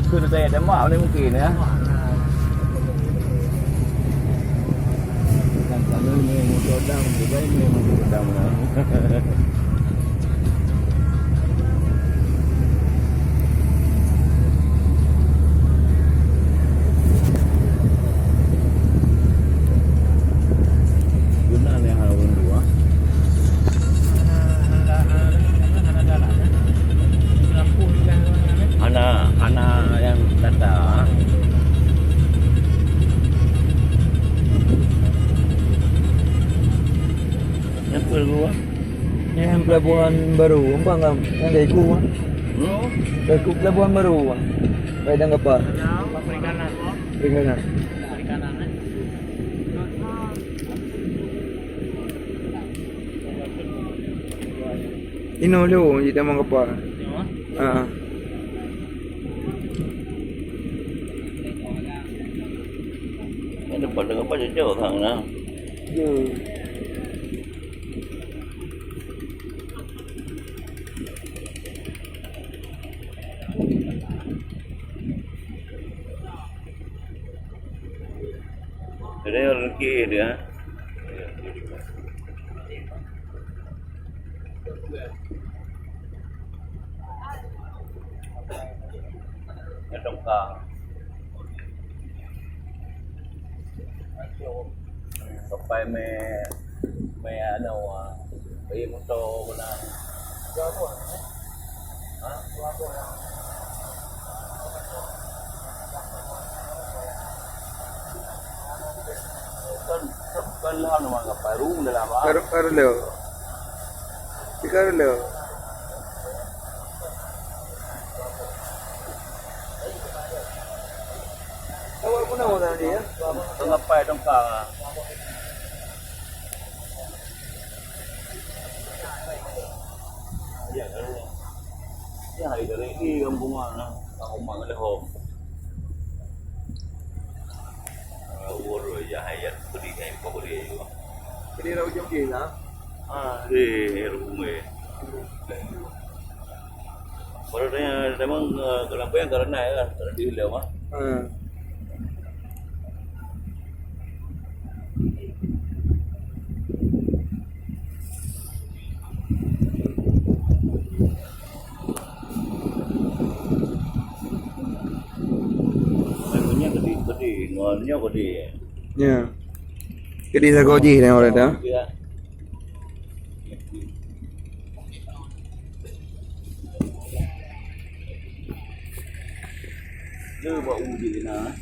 Aku dah tanya demak ni mungkin ya. Kan sana ni motor dam, juga ni motor dam lah. Guna ni hal dua. Anak yang datang yang perlu Yang pelabuhan baru, umpang kan? Yang dari ku kan? Dari ku pelabuhan baru kan? Baik kapal. Perikanan. Perikanan. Perikanan. Ino lu, di taman kapal. Ah. yang depan dengan apa jauh thang lah. Yo. Jadi orang kiri dia. Yang dongkang. Sampai me ano may motor na. Ha? Kan lah nama kapal room dalam apa? Karo leo. Si karo leo. Awak pun nak orang dia? Tengah pai dongkang ah. Ya, ya hari dari ini kampung mana? Kampung mana lehom? Ur ya hayat beri kain pabrik juga. Jadi rau jam ke lah. Di rumah. Baru tanya memang kenapa yang karena ya karena di hilang mah. Ngonnya gede. Ya. Jadi saya koji dah orang dah. Dia buat uji na.